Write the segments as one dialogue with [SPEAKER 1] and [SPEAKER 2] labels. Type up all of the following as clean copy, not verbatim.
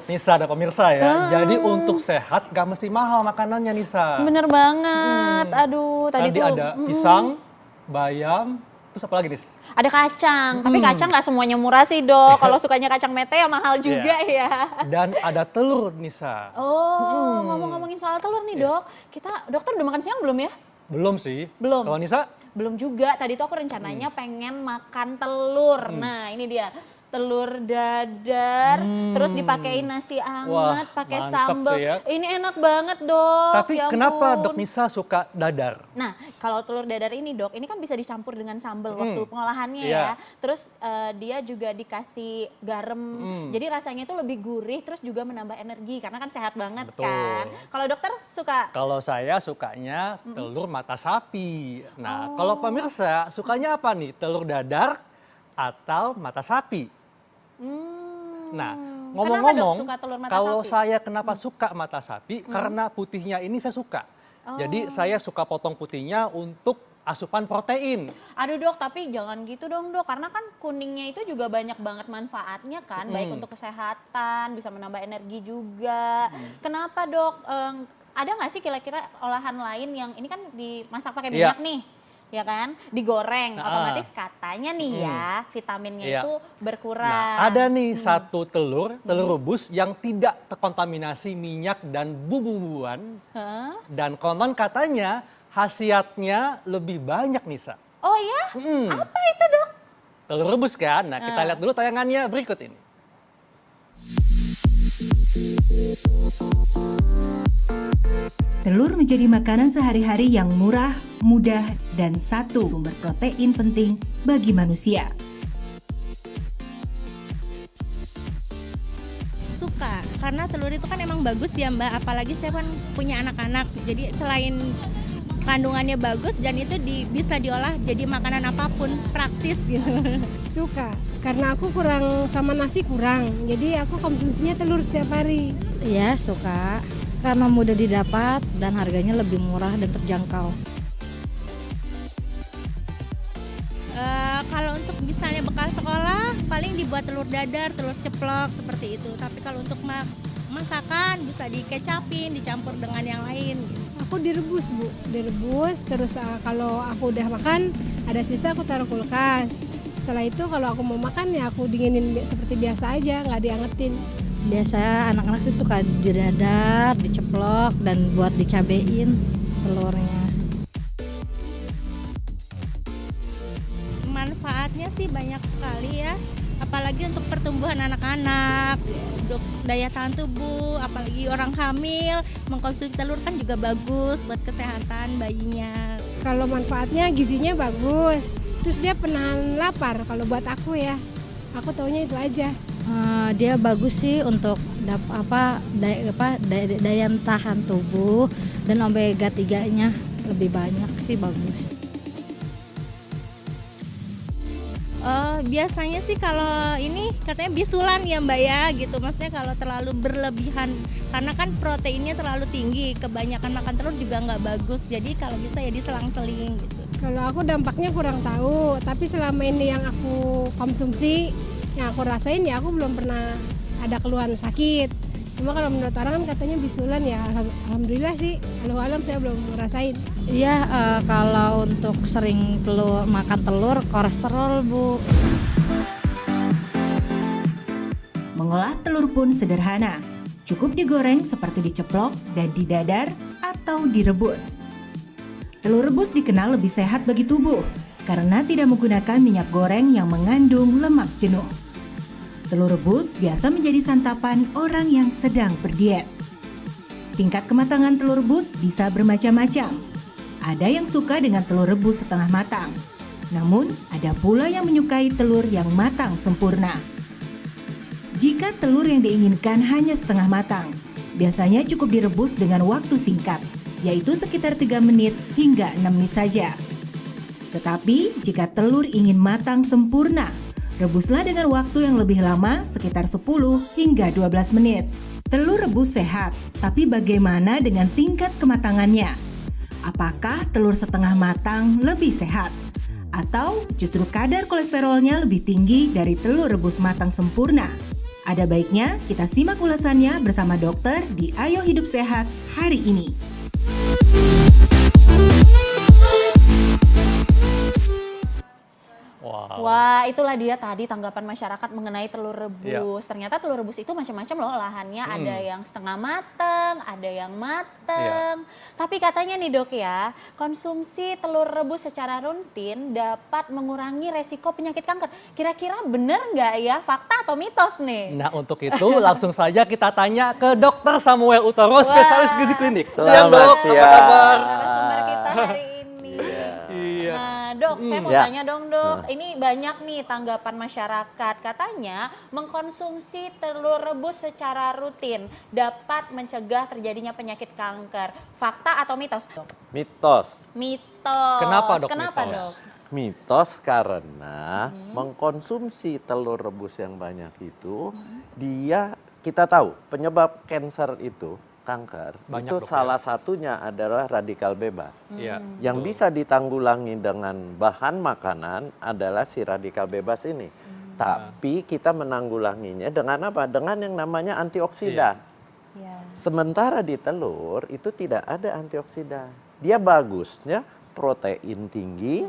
[SPEAKER 1] Nisa ada pemirsa ya, jadi untuk sehat gak mesti mahal makanannya Nisa.
[SPEAKER 2] Bener banget, aduh tadi tuh
[SPEAKER 1] ada pisang, bayam, terus apa lagi Nis?
[SPEAKER 2] ada kacang, tapi kacang nggak semuanya murah sih dok. Kalau sukanya kacang mete ya mahal juga ya.
[SPEAKER 1] Dan ada telur Nisa.
[SPEAKER 2] Oh, ngomong-ngomongin soal telur nih dok, dokter udah makan siang belum ya?
[SPEAKER 1] Belum sih.
[SPEAKER 2] Belum.
[SPEAKER 1] Kalau Nisa?
[SPEAKER 2] Belum juga, tadi tuh aku rencananya pengen makan telur. Nah ini dia, telur dadar, terus dipakein nasi hangat, pakai
[SPEAKER 1] mantap
[SPEAKER 2] sambal.
[SPEAKER 1] tuh ya.
[SPEAKER 2] Ini enak banget dok.
[SPEAKER 1] Tapi
[SPEAKER 2] ya
[SPEAKER 1] kenapa
[SPEAKER 2] ampun.
[SPEAKER 1] Dok Nisa suka dadar?
[SPEAKER 2] Nah, kalau telur dadar ini dok, ini kan bisa dicampur dengan sambal waktu pengolahannya
[SPEAKER 1] Iya.
[SPEAKER 2] ya. Terus dia juga dikasih garam, jadi rasanya itu lebih gurih, terus juga menambah energi karena kan sehat banget
[SPEAKER 1] Betul.
[SPEAKER 2] kan. Kalau dokter suka?
[SPEAKER 1] Kalau saya sukanya telur mata sapi. Nah, kalau pemirsa sukanya apa nih? Telur dadar atau mata sapi? Nah,
[SPEAKER 2] Kenapa,
[SPEAKER 1] ngomong-ngomong,
[SPEAKER 2] Dok, suka telur mata
[SPEAKER 1] kalau
[SPEAKER 2] sapi?
[SPEAKER 1] saya kenapa suka mata sapi? Karena putihnya ini saya suka. Jadi saya suka potong putihnya untuk asupan protein.
[SPEAKER 2] Aduh dok, tapi jangan gitu dong dok, karena kan kuningnya itu juga banyak banget manfaatnya kan, baik untuk kesehatan, bisa menambah energi juga. Kenapa dok? Ada nggak sih kira-kira olahan lain yang ini kan dimasak pakai
[SPEAKER 1] Iya.
[SPEAKER 2] minyak nih, ya kan? Digoreng, otomatis katanya nih ya vitaminnya
[SPEAKER 1] Iya.
[SPEAKER 2] itu berkurang.
[SPEAKER 1] Nah, ada nih satu telur rebus yang tidak terkontaminasi minyak dan bumbu-bumbuan.
[SPEAKER 2] Hah?
[SPEAKER 1] Dan konon katanya khasiatnya lebih banyak Nisa.
[SPEAKER 2] Oh ya? Apa itu dok?
[SPEAKER 1] Telur rebus kan? Nah, kita lihat dulu tayangannya berikut ini.
[SPEAKER 3] Telur menjadi makanan sehari-hari yang murah, mudah, dan satu sumber protein penting bagi manusia.
[SPEAKER 4] Suka, karena telur itu kan emang bagus ya Mbak, apalagi saya kan punya anak-anak, jadi selain kandungannya bagus dan itu bisa diolah jadi makanan apapun, praktis gitu.
[SPEAKER 5] Suka, karena aku kurang sama nasi kurang, jadi aku konsumsinya telur setiap hari.
[SPEAKER 6] Iya suka, karena mudah didapat dan harganya lebih murah dan terjangkau.
[SPEAKER 4] Kalau untuk misalnya bekal sekolah paling dibuat telur dadar, telur ceplok seperti itu. Tapi kalau untuk masakan bisa dikecapin, dicampur dengan yang lain.
[SPEAKER 5] Aku direbus Bu, direbus terus kalau aku udah makan ada sisa aku taruh kulkas. Setelah itu kalau aku mau makan ya aku dinginin seperti biasa aja, nggak diangetin.
[SPEAKER 6] Biasanya anak-anak sih suka didadar, diceplok, dan buat dicabein telurnya.
[SPEAKER 4] Manfaatnya sih banyak sekali ya, apalagi untuk pertumbuhan anak-anak, untuk daya tahan tubuh, apalagi orang hamil mengkonsumsi telur kan juga bagus buat kesehatan bayinya.
[SPEAKER 5] Kalau manfaatnya gizinya bagus, terus dia penahan lapar kalau buat aku ya. Aku taunya itu aja.
[SPEAKER 6] Dia bagus sih untuk daya tahan tubuh, dan omega 3-nya lebih banyak sih, bagus.
[SPEAKER 4] Biasanya sih kalau ini katanya bisulan ya Mbak ya gitu, maksudnya kalau terlalu berlebihan karena kan proteinnya terlalu tinggi, kebanyakan makan telur juga nggak bagus, jadi kalau bisa ya diselang-seling gitu.
[SPEAKER 5] Kalau aku dampaknya kurang tahu, tapi selama ini yang aku konsumsi, yang aku rasain ya aku belum pernah ada keluhan sakit. Cuma kalau menurut orang kan katanya bisulan ya, alhamdulillah sih, alam saya belum ngerasain.
[SPEAKER 6] Iya, kalau untuk sering makan telur, kolesterol Bu.
[SPEAKER 3] Mengolah telur pun sederhana. Cukup digoreng seperti diceplok dan didadar atau direbus. Telur rebus dikenal lebih sehat bagi tubuh karena tidak menggunakan minyak goreng yang mengandung lemak jenuh. Telur rebus biasa menjadi santapan orang yang sedang berdiet. Tingkat kematangan telur rebus bisa bermacam-macam. Ada yang suka dengan telur rebus setengah matang. Namun, ada pula yang menyukai telur yang matang sempurna. Jika telur yang diinginkan hanya setengah matang, biasanya cukup direbus dengan waktu singkat, yaitu sekitar 3 menit hingga 6 menit saja. Tetapi, jika telur ingin matang sempurna, rebuslah dengan waktu yang lebih lama, sekitar 10 hingga 12 menit. Telur rebus sehat, tapi bagaimana dengan tingkat kematangannya? Apakah telur setengah matang lebih sehat? Atau justru kadar kolesterolnya lebih tinggi dari telur rebus matang sempurna? Ada baiknya kita simak ulasannya bersama dokter di Ayo Hidup Sehat hari ini.
[SPEAKER 1] Wow.
[SPEAKER 2] Wah, itulah dia tadi tanggapan masyarakat mengenai telur
[SPEAKER 1] Iya.
[SPEAKER 2] rebus. Ternyata telur rebus itu macam-macam loh olahannya. Ada yang setengah mateng, ada yang mateng. Tapi katanya nih dok ya, konsumsi telur rebus secara rutin dapat mengurangi resiko penyakit kanker. Kira-kira bener nggak ya? Fakta atau mitos nih?
[SPEAKER 1] Nah untuk itu langsung saja kita tanya ke Dokter Samuel Utoro, spesialis gizi klinik.
[SPEAKER 7] Selamat
[SPEAKER 1] Dok, apa
[SPEAKER 7] siang.
[SPEAKER 1] kabar?
[SPEAKER 2] Narasumber kita hari ini.
[SPEAKER 1] Iya.
[SPEAKER 2] Nah dok, saya mau
[SPEAKER 7] Ya.
[SPEAKER 2] tanya dong dok, ini banyak nih tanggapan masyarakat. Katanya mengkonsumsi telur rebus secara rutin dapat mencegah terjadinya penyakit kanker. Fakta atau mitos?
[SPEAKER 7] Mitos.
[SPEAKER 2] Mitos.
[SPEAKER 1] Kenapa, Dok,
[SPEAKER 2] Kenapa
[SPEAKER 1] mitos?
[SPEAKER 2] dok?
[SPEAKER 7] Mitos karena mengkonsumsi telur rebus yang banyak itu, kita tahu penyebab kanker itu, kanker,
[SPEAKER 1] Banyak,
[SPEAKER 7] itu
[SPEAKER 1] Dok, ya.
[SPEAKER 7] salah satunya adalah radikal bebas.
[SPEAKER 1] Iya.
[SPEAKER 7] Yang
[SPEAKER 1] betul.
[SPEAKER 7] bisa ditanggulangi dengan bahan makanan adalah si radikal bebas ini. Tapi kita menanggulanginya dengan apa? Dengan yang namanya antioksidan.
[SPEAKER 2] Ya.
[SPEAKER 7] Sementara di telur itu tidak ada antioksidan. Dia bagusnya protein tinggi,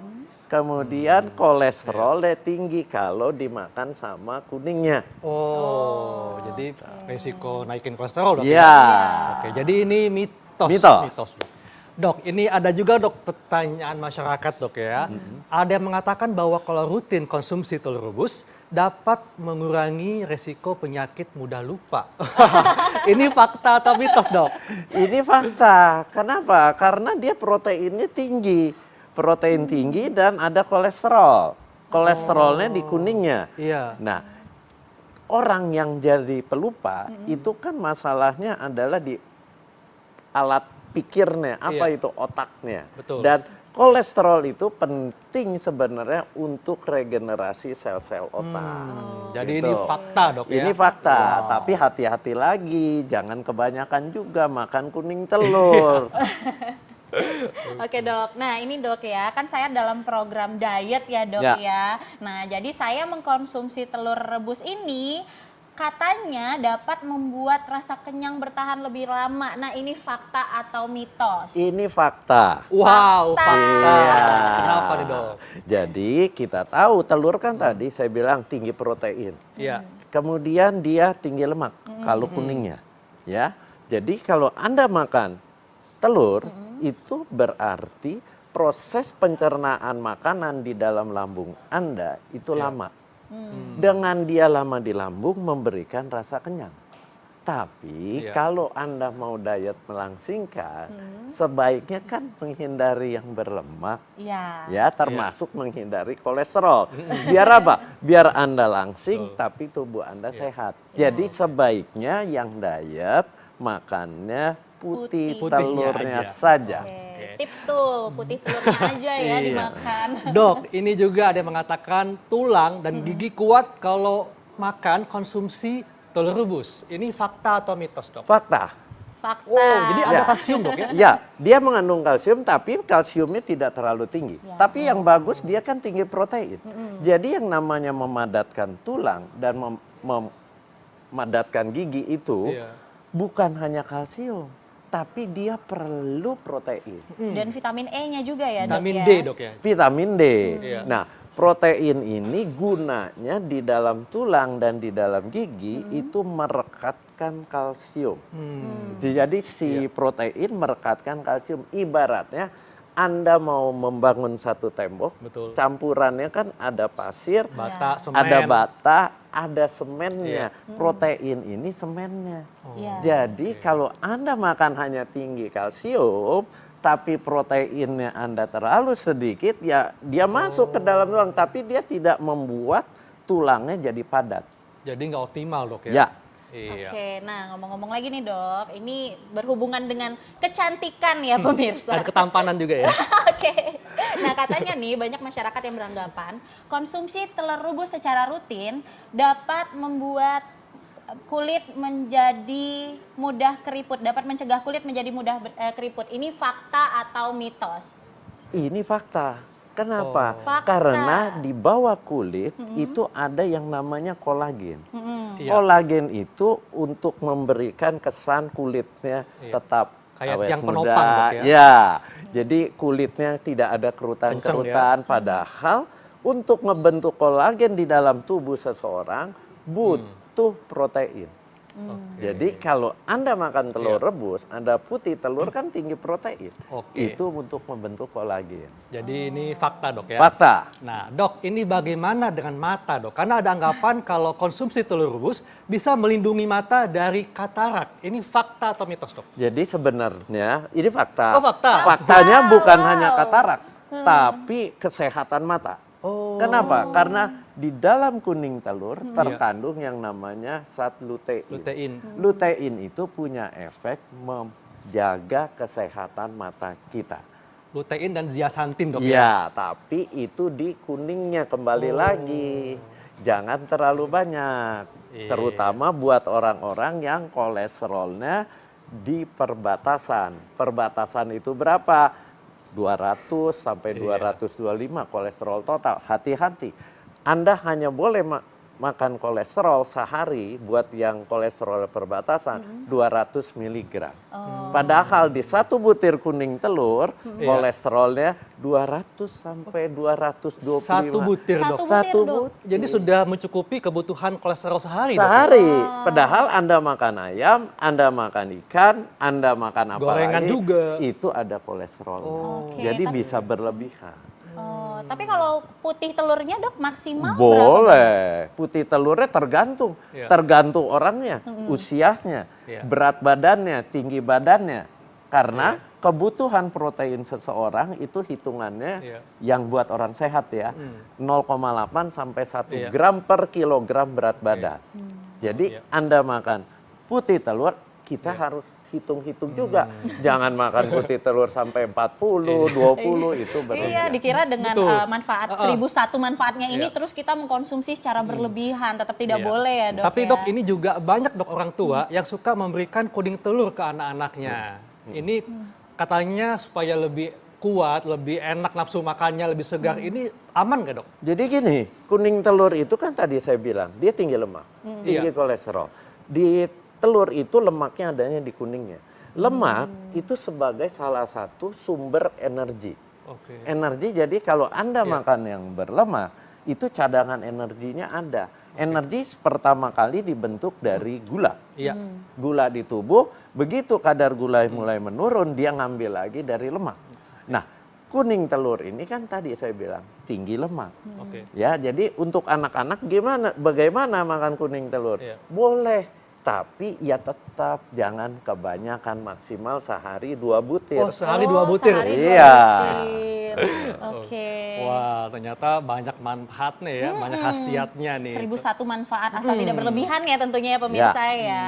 [SPEAKER 7] kemudian kolesterolnya tinggi kalau dimakan sama kuningnya.
[SPEAKER 1] Oh, jadi resiko naikin kolesterol dok?
[SPEAKER 7] Iya.
[SPEAKER 1] Oke, jadi ini mitos.
[SPEAKER 7] Mitos.
[SPEAKER 1] Dok. Dok, ini ada juga dok pertanyaan masyarakat dok ya. Ada yang mengatakan bahwa kalau rutin konsumsi telur rebus dapat mengurangi resiko penyakit mudah lupa. Ini fakta atau mitos dok?
[SPEAKER 7] Ini fakta. Kenapa? Karena dia proteinnya tinggi. Protein tinggi dan ada kolesterol. Kolesterolnya di kuningnya.
[SPEAKER 1] Iya.
[SPEAKER 7] Nah, orang yang jadi pelupa itu kan masalahnya adalah di alat pikirnya, apa
[SPEAKER 1] Iya.
[SPEAKER 7] itu otaknya.
[SPEAKER 1] Betul.
[SPEAKER 7] Dan kolesterol itu penting sebenarnya untuk regenerasi sel-sel otak.
[SPEAKER 1] Jadi
[SPEAKER 7] Gitu.
[SPEAKER 1] ini fakta dok ya?
[SPEAKER 7] Ini fakta, tapi hati-hati lagi, jangan kebanyakan juga makan kuning telur.
[SPEAKER 2] Oke dok, nah ini dok ya, kan saya dalam program diet ya dok
[SPEAKER 7] Ya.
[SPEAKER 2] ya. Nah jadi saya mengkonsumsi telur rebus ini katanya dapat membuat rasa kenyang bertahan lebih lama. Nah ini fakta atau mitos?
[SPEAKER 7] Ini fakta.
[SPEAKER 1] Wow,
[SPEAKER 2] Fakta.
[SPEAKER 1] fakta.
[SPEAKER 7] Iya.
[SPEAKER 1] Kenapa nih dok?
[SPEAKER 7] Jadi kita tahu telur kan tadi saya bilang tinggi protein.
[SPEAKER 1] Iya.
[SPEAKER 7] Kemudian dia tinggi lemak kalau kuningnya, ya. Jadi kalau Anda makan telur itu berarti proses pencernaan makanan di dalam lambung Anda itu lama. Dengan dia lama di lambung memberikan rasa kenyang. Tapi
[SPEAKER 1] Iya.
[SPEAKER 7] kalau Anda mau diet melangsingkan, sebaiknya kan menghindari yang berlemak,
[SPEAKER 2] Iya.
[SPEAKER 7] ya termasuk menghindari kolesterol. Biar apa? Biar Anda langsing tapi tubuh Anda sehat. Jadi sebaiknya yang diet makannya putih
[SPEAKER 1] Putihnya
[SPEAKER 7] telurnya
[SPEAKER 1] aja.
[SPEAKER 7] saja.
[SPEAKER 2] Oke, tips tuh putih telurnya aja ya
[SPEAKER 1] Iya.
[SPEAKER 2] dimakan.
[SPEAKER 1] Dok, ini juga ada yang mengatakan tulang dan gigi kuat kalau makan konsumsi telur rebus. Ini fakta atau mitos dok?
[SPEAKER 7] Fakta.
[SPEAKER 2] Fakta.
[SPEAKER 1] Oh, jadi ada
[SPEAKER 7] Ya.
[SPEAKER 1] kalsium dok ya?
[SPEAKER 7] Ya, dia mengandung kalsium tapi kalsiumnya tidak terlalu tinggi. Tapi yang bagus dia kan tinggi protein. Jadi yang namanya memadatkan tulang dan memadatkan gigi itu
[SPEAKER 1] Iya.
[SPEAKER 7] bukan hanya kalsium, tapi dia perlu protein.
[SPEAKER 2] Dan vitamin E-nya juga ya dok
[SPEAKER 1] Vitamin
[SPEAKER 2] ya?
[SPEAKER 1] D dok ya?
[SPEAKER 7] Vitamin D.
[SPEAKER 1] Iya.
[SPEAKER 7] Nah, protein ini gunanya di dalam tulang dan di dalam gigi itu merekatkan kalsium. Jadi si protein merekatkan kalsium. Ibaratnya Anda mau membangun satu tembok,
[SPEAKER 1] Betul.
[SPEAKER 7] campurannya kan ada pasir,
[SPEAKER 1] Bata, semen.
[SPEAKER 7] ada bata, ada semennya. Protein ini semennya.
[SPEAKER 2] Iya.
[SPEAKER 7] Jadi kalau Anda makan hanya tinggi kalsium, tapi proteinnya Anda terlalu sedikit, ya dia masuk ke dalam tulang, tapi dia tidak membuat tulangnya jadi padat.
[SPEAKER 1] Jadi nggak optimal dok ya?
[SPEAKER 7] Ya.
[SPEAKER 1] Iya.
[SPEAKER 2] Oke, nah ngomong-ngomong lagi nih dok, ini berhubungan dengan kecantikan ya pemirsa.
[SPEAKER 1] Dan ketampanan juga ya?
[SPEAKER 2] Oke, nah katanya nih banyak masyarakat yang beranggapan konsumsi telur rebus secara rutin dapat membuat kulit menjadi mudah keriput, dapat mencegah kulit menjadi mudah keriput. Ini fakta atau mitos?
[SPEAKER 7] Ini fakta. Kenapa?
[SPEAKER 2] Fakta.
[SPEAKER 7] Karena di bawah kulit itu ada yang namanya kolagen.
[SPEAKER 1] Iya.
[SPEAKER 7] Kolagen itu untuk memberikan kesan kulitnya
[SPEAKER 1] Iya.
[SPEAKER 7] tetap
[SPEAKER 1] Kayak
[SPEAKER 7] awet
[SPEAKER 1] yang
[SPEAKER 7] muda.
[SPEAKER 1] penopang, Dok, ya?
[SPEAKER 7] Ya, jadi kulitnya tidak ada
[SPEAKER 1] Kenceng,
[SPEAKER 7] kerutan-kerutan. Padahal untuk membentuk kolagen di dalam tubuh seseorang butuh protein. Jadi kalau Anda makan telur rebus, Anda putih telur kan tinggi protein.
[SPEAKER 1] Oke.
[SPEAKER 7] Itu untuk membentuk kolagen.
[SPEAKER 1] Jadi ini fakta dok ya.
[SPEAKER 7] Fakta.
[SPEAKER 1] Nah dok, ini bagaimana dengan mata dok? Karena ada anggapan kalau konsumsi telur rebus bisa melindungi mata dari katarak. Ini fakta atau mitos dok?
[SPEAKER 7] Jadi sebenarnya ini fakta.
[SPEAKER 1] Oh, fakta.
[SPEAKER 7] Faktanya bukan hanya katarak, tapi kesehatan mata.
[SPEAKER 1] Oh.
[SPEAKER 7] Kenapa? Karena di dalam kuning telur terkandung yang namanya zat lutein.
[SPEAKER 1] Lutein.
[SPEAKER 7] Lutein itu punya efek menjaga kesehatan mata kita.
[SPEAKER 1] Lutein dan zeaxanthin dok ya?
[SPEAKER 7] Iya, tapi itu di kuningnya kembali lagi. Jangan terlalu banyak.
[SPEAKER 1] Iya.
[SPEAKER 7] Terutama buat orang-orang yang kolesterolnya di perbatasan. Perbatasan itu berapa? 200 sampai 225 kolesterol total. Hati-hati. Anda hanya boleh makan kolesterol sehari buat yang kolesterol perbatasan 200 mg. Padahal di satu butir kuning telur kolesterolnya 200 sampai 225.
[SPEAKER 1] Satu butir dok?
[SPEAKER 7] Satu
[SPEAKER 2] Dok.
[SPEAKER 7] butir.
[SPEAKER 1] Jadi sudah mencukupi kebutuhan kolesterol sehari dok?
[SPEAKER 7] Sehari. Padahal Anda makan ayam, Anda makan ikan, Anda makan apa
[SPEAKER 1] Gorengan
[SPEAKER 7] lagi,
[SPEAKER 1] juga.
[SPEAKER 7] itu ada kolesterol.
[SPEAKER 2] Oke,
[SPEAKER 7] Jadi
[SPEAKER 2] tapi-
[SPEAKER 7] bisa berlebihan.
[SPEAKER 2] Oh, tapi kalau putih telurnya dok maksimal berapa?
[SPEAKER 7] Boleh. Putih telurnya tergantung.
[SPEAKER 1] Iya.
[SPEAKER 7] Tergantung orangnya, usianya,
[SPEAKER 1] Iya.
[SPEAKER 7] berat badannya, tinggi badannya. Karena kebutuhan protein seseorang itu hitungannya
[SPEAKER 1] Iya.
[SPEAKER 7] yang buat orang sehat ya, 0,8 sampai 1
[SPEAKER 1] Iya.
[SPEAKER 7] gram per kilogram berat badan. Jadi
[SPEAKER 1] Iya.
[SPEAKER 7] Anda makan putih telur, kita harus hitung-hitung juga. Jangan makan putih telur sampai 40, 20, itu
[SPEAKER 2] Iya,
[SPEAKER 7] berlebihan.
[SPEAKER 2] dikira dengan
[SPEAKER 1] Betul.
[SPEAKER 2] manfaat 1001 manfaatnya ini
[SPEAKER 1] Iya.
[SPEAKER 2] terus kita mengkonsumsi secara berlebihan, tetap tidak
[SPEAKER 1] Iya.
[SPEAKER 2] boleh ya dok.
[SPEAKER 1] Tapi
[SPEAKER 2] ya?
[SPEAKER 1] dok, ini juga banyak dok orang tua yang suka memberikan kuning telur ke anak-anaknya. Ini katanya supaya lebih kuat, lebih enak nafsu makannya, lebih segar. Ini aman nggak dok?
[SPEAKER 7] Jadi gini, kuning telur itu kan tadi saya bilang, dia tinggi lemak, tinggi
[SPEAKER 1] Iya.
[SPEAKER 7] kolesterol. Di telur itu lemaknya adanya di kuningnya. Lemak itu sebagai salah satu sumber energi.
[SPEAKER 1] Oke.
[SPEAKER 7] Energi, jadi kalau Anda makan yang berlemak, itu cadangan energinya ada. Energi pertama kali dibentuk dari gula.
[SPEAKER 1] Iya.
[SPEAKER 7] Gula di tubuh, begitu kadar gula mulai menurun, dia ngambil lagi dari lemak. Nah, kuning telur ini kan tadi saya bilang tinggi lemak.
[SPEAKER 1] Oke.
[SPEAKER 7] Ya, jadi untuk anak-anak bagaimana makan kuning telur?
[SPEAKER 1] Iya.
[SPEAKER 7] Boleh, tapi ya tetap jangan kebanyakan, maksimal sehari 2 butir.
[SPEAKER 1] Oh, sehari 2 butir.
[SPEAKER 2] Sehari 2
[SPEAKER 7] Iya.
[SPEAKER 2] butir. Oke.
[SPEAKER 1] Wah, ternyata banyak manfaatnya ya, banyak khasiatnya nih.
[SPEAKER 2] 1001 manfaat asal tidak berlebihan ya tentunya ya pemirsa ya.